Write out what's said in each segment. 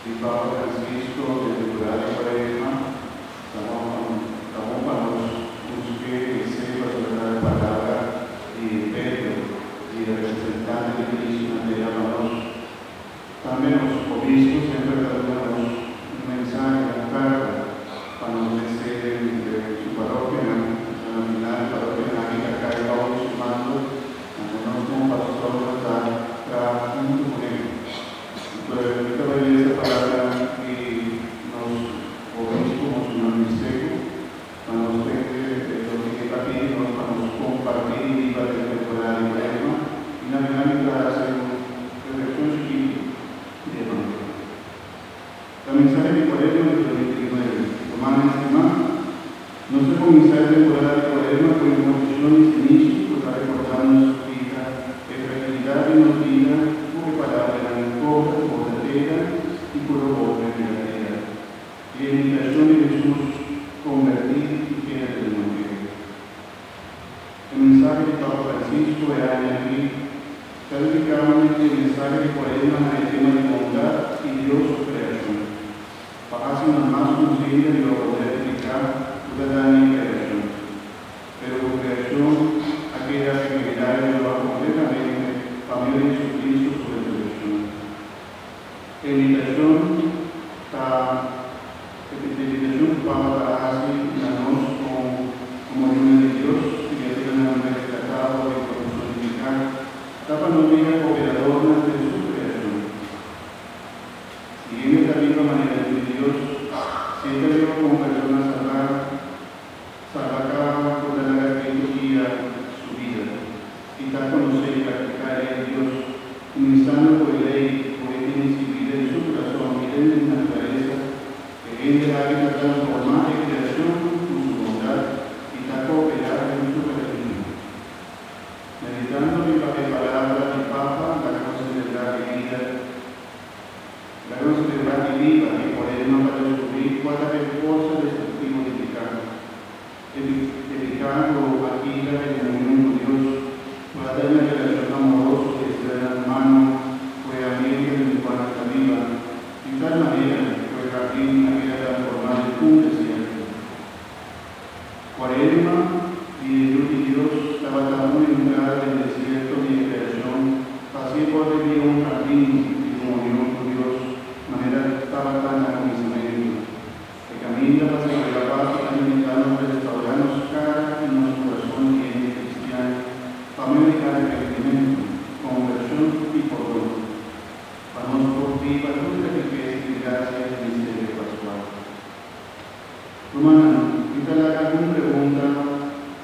il Papa Francisco del Durare Quaresma, estamos para los que sepa sobre la palabra y Pedro y el representante de Cristo de Amados. También los obispos siempre dan un mensaje, una carta para los deseen de su parroquia, la final parroquia dinámica acá y vamos sumando, nosotros como pastor está junto con él. Entonces, ahorita voy a leer esta palabra y los obispos, los ministerios, para los que capítulos, para los compartir y para el temporal y Quaresma, y la dinámica hace una reflexión chiquita de evangelio. La mensaje de Quaresma del 29, Romana estimada, nuestro comisario temporal de Quaresma con emociones de inicio, pues ha recordado nuestra vida, que fragilidad y nos vida, como palabra de la cosa, y por obra de la vida. Y la invitación de Jesús convertir y que es el Evangelio. El mensaje de Papa Francisco de aquí está dedicado el mensaje de Quaresma al tema de bondad y Dios su creación. Para hacer una más consciente de lo poder explicar toda la creación. Pero con creación, aquella actividad que lo va completamente familia de Jesucristo sobre la creación. La invitación para hacer la nos como ayuda de Dios, que ya tiene un rescatado y personificar, está para no ser cooperador de su creación. Siguiendo esta misma manera de Dios, siempre veo como persona salvar cada cosa de la que guía su vida, y tal conocer y practicar a Dios, comenzando por ley, por iniciativa de su corazón y de la naturaleza, que viene la vida transformada y creación con su bondad y tal cooperar en su creación. Meditando en la palabra del Papa, la considerar de vida, y por ello no para descubrir cuál es la fuerza de este tipo de pecado. Dedicando aquí la comunión con Dios, para dar una relación amorosa que sea hermano, fue amigo de mi cuarta viva, y tal manera fue jardín había transformado en un desierto. Quaresma y Dios estaba tan muy entrada del desierto de creación, así por vivir un jardín de comunión con Dios, de manera que estaba tan acontecimiento, que camina sobre la paz y alimentando restaurarnos cara en nuestro corazón y cristiano, familia de crecimiento, conversión y perdón. Para nosotros viva toda la riqueza y gracia del misterio pascual. Romana, esta es la gran pregunta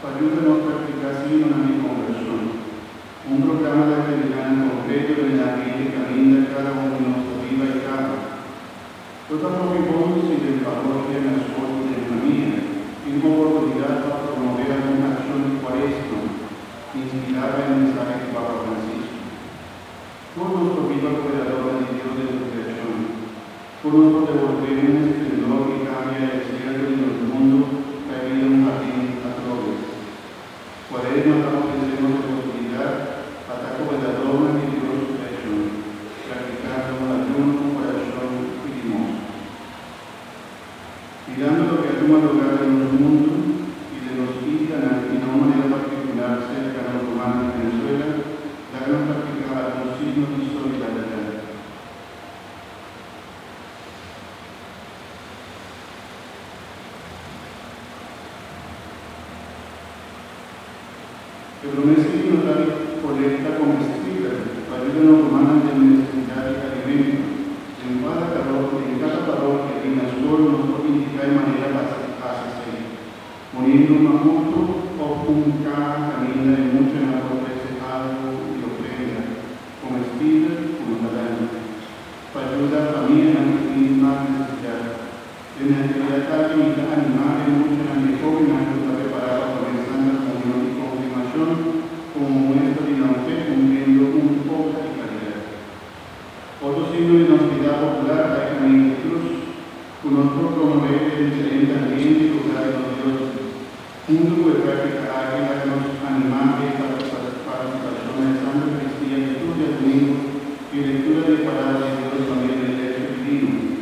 para ayudarnos a practicar así una mi conversión. Un programa de actividad en concreto de la vida que camina cada uno de nuestra vida y cada. Todas las propiedades y del valor que en las cosas de la mía, y una oportunidad para promover alguna acción de Quaresma, inspirada en el mensaje de Papa Francisco. Por nuestro viva creador de Dios de la creación, por nuestro devolver un esplendor que cambia el cielo y el mundo, que ha habido un jardín a todos. Quaresma estamos ofreciendo la oportunidad para cooperador de Dios su creación, practicando ayuno, oración y limosna. Mirando lo que toma lugar en el mundo y de los indígenas y de una manera particular cerca de los romanos de Venezuela, la gran practicada los signos de solidaridad. El promesa nos da colecta comestible para ayudar a los romanos de necesidad de alimento. En cada parroquia y en la escuela nos indica de manera fácil, poniendo un apunto o un camina de mucho en la ofrece algo y ofrenda, comestible como talán, para ayudar a la familia en la misma necesidad. En la actividad táctica, animar en mucho en la mejor y en la está preparada para comenzar la comunión y confirmación como muestra de la fe cumpliendo un poco de caridad. Otro signo de la hospitalidad popular hay Camino de Cruz, con otro promover el excelente ambiente y lugar de los dioses. Un grupo de práctica águila nos animante para participación en el Santo Cristiano, lectura de domingo y lectura de palabras de Dios también del texto divino.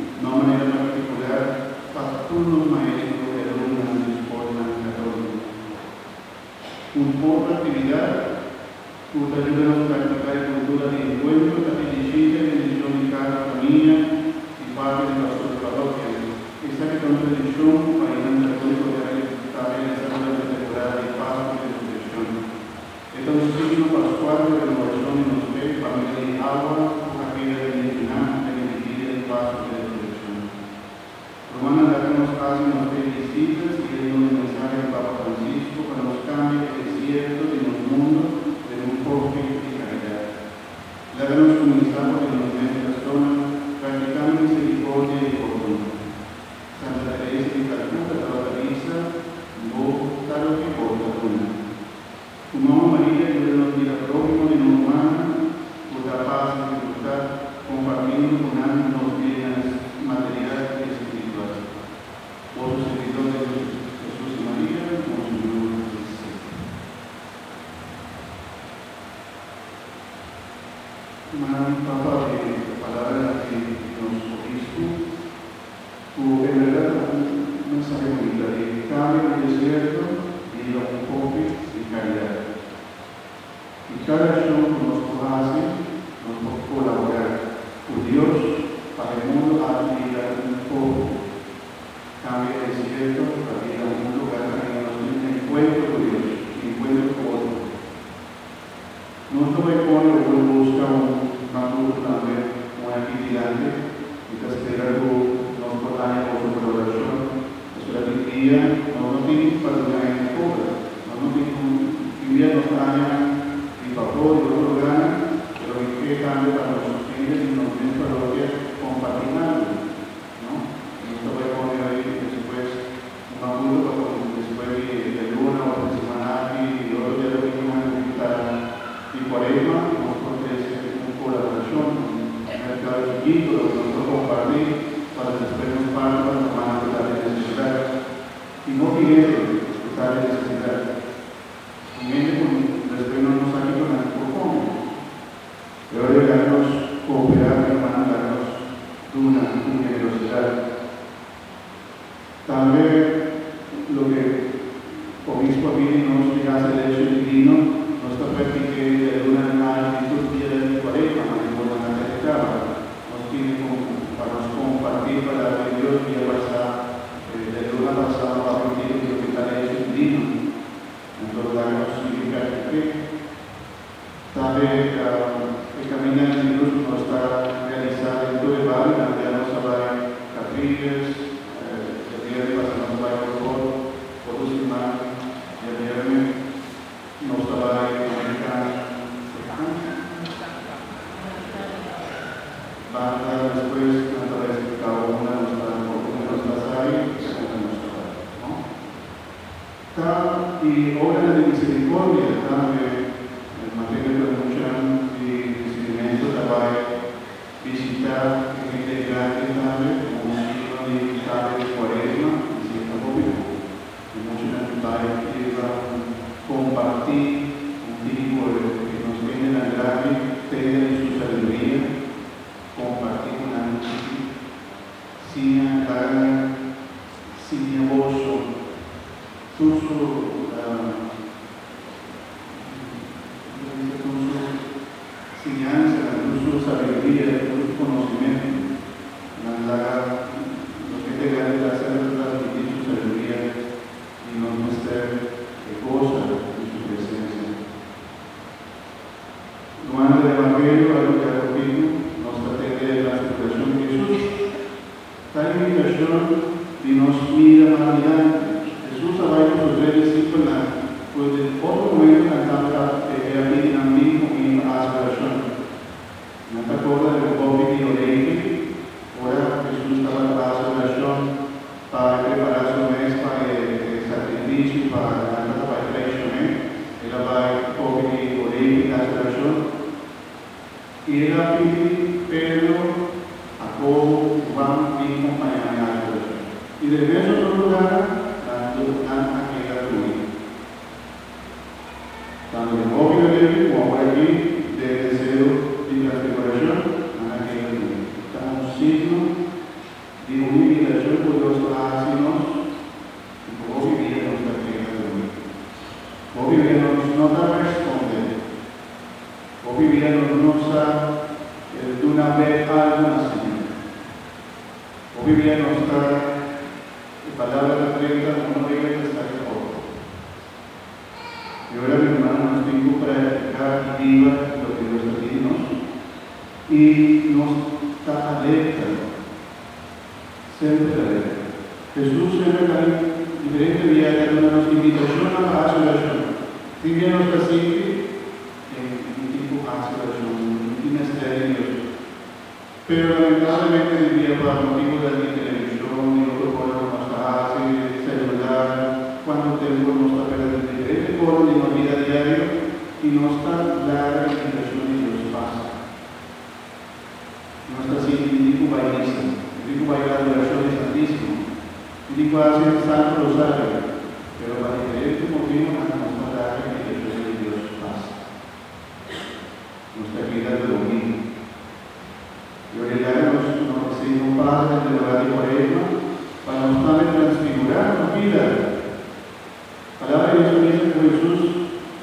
María, ayúdanos a vida prójimo y no humana, por la paz y dificultad, compartiendo con ánimos bienes material y espiritual. Por los servidores de Jesús y María, como su Dios dice. Papa de palabra que nos obispo, en verdad un mensaje bonito de cambio en el desierto y un poco de caridad. Y cada acción que nos hace nos puede colaborar con Dios para el mundo a vida un poco. Cambio el desierto para ir a un lugar para que nos encuentre con Dios, encuentre con otro. No tome cuando uno busca un maduro también, un activante, mientras que algo nos contaña con su colaboración. Es una alegría, no tiene para una cobra, no tiene un día nos daña y favor y otro gana, pero que cambia para los clientes y nos viene para los días compartir, ¿no? Y esto va a poner ahí después un maduro, después de luna o de semana y otro día lo mismo y cuaresma, nosotros tenemos colaboración, un mercado chiquito, lo que nosotros compartir para después nos pagan para tomar la necesidad. Y no quiero estar en necesidad. Y después no nos saque con el propósito. Pero dejarnos cooperar, hermanos, darnos una generosidad. También lo que obispo aquí nos hace el hecho divino. Nuestra práctica de luna en estos días de cuaresma, nos tiene para compartir para que Dios día pasado, de luna pasada va a permitir que está hecho divino. Entonces, nos significa que también el camino de Jesús no está realizado en todo el barrio, ya nos habla Capriles, el día de pasado nos va a por los hermanos, y el viernes nos habla de banda después a través de cada una de nuestras áreas, ¿no? Y obra de misericordia también, en materia de mucha discernimiento, trabajo, visitar gente grande también, como un signo de cuaresma, y cierta copia, y mucha gente compartir un tipo que nos tiene la grande, tener su sabiduría, compartir con la noche, sin carga, sin negocio, su enseñanza, su sabiduría, su conocimiento, lo que te gane de hacer es transmitir su sabiduría y nos muestra que goza de su presencia. Hermano del Evangelio, algo que ha ocurrido, nos trata de la situación de Jesús. Tal invitación y nos mira más adelante. Jesús hablaba con sus tres discípulos, pues en otro momento cantaba aquí en el mismo aspiración. No te acuerdas del COVID y Oreille, ahora Jesús estaba en la aspiración para preparar su mes para el sacrificio, para la preparación, era para el COVID y Oreille, la aspiración. Y era Pedro, Jacobo, Juan y compañía. Y desde ese otro lugar, aquella ruina. Tanto el obvio de él como ahora aquí, de deseo y transfiguración, aquella ruina. Está un signo de humiliación por los ácidos y cómo vivíamos aquella ruina. Cómo vivíamos no da responder. Cómo vivíamos no sabe de una vez algo así. Cómo vivíamos está palabra de 30, uno diga que está de poco. Y ahora, mi hermano, nos tengo para practicar y viva lo que Dios ha dicho y nos está alerta, siempre alerta. Jesús siempre está en diferentes días dándonos invitación a la oración. También nos presente en tipo de oración, en ministerio. Pero lamentablemente diría para motivos de la televisión y otro cosas más fácil, celular, cuando tenemos nuestra diferente cosas en la vida diaria y y nostra la integrazione dello spazio. Nostra si dico vai l'adorazione Santissimo, di quasi il Santo Rosario, però per differente motivo la nostra dare l'integrazione di Dio spazio. Nostra vita di domingo. Y oregarnos nos sido Padre de la Cuaresma para mostrarle transfigurar tu vida. Palabra de Dios dice que Jesús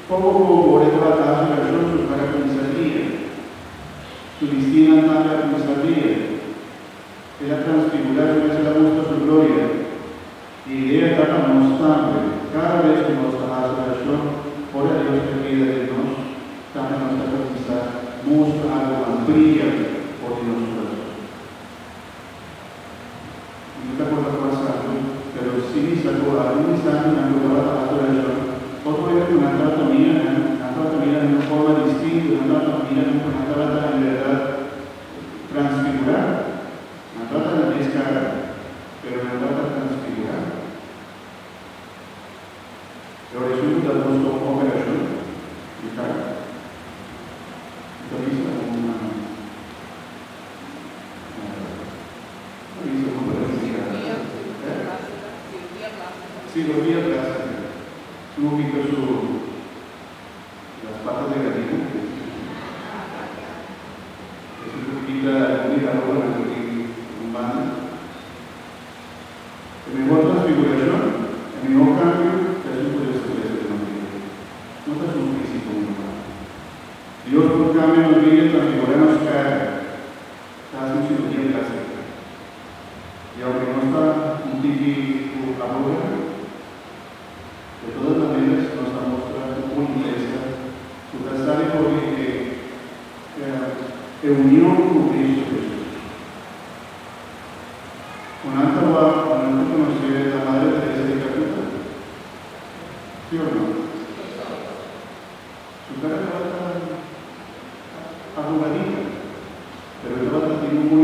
poco a poco ore toda la casa de nosotros para comisaría. Su distina para la comisaría. Era transfigurar su la gusto su gloria. Y ella trata de mostrarle cada vez que nos da la oración, ora a Dios que pida de nos, también nos da conquistar, busca algo más brillante. Por Dios corazón. No te acuerdas cuál santo, pero sí sacó algún santo en la nueva adoración. Otro era con una tratomía de una forma distinta, una tratomía con una trata en verdad transfigurar. Una trata de descarga, pero una trata transfigurar. Ahora Jesús da gusto operación. Cirugía plástica. Tuvo que quitar las patas de gatito. Eso se quita la ropa humana. En mejor transfiguración, en mejor cambio, Jesús puede ser de manera. No es un físico humano. Dios por cambio nos viene a transfigurarnos hace una cirugía plástica. Y aunque no está un tipo ahora, de todas maneras nos ha mostrado una iglesia, su casare porque unión con Cristo Jesús. Con alta conocer la Madre Teresa de Calcuta, ¿sí o no? Su cara estaba arrugadita, pero estaba muy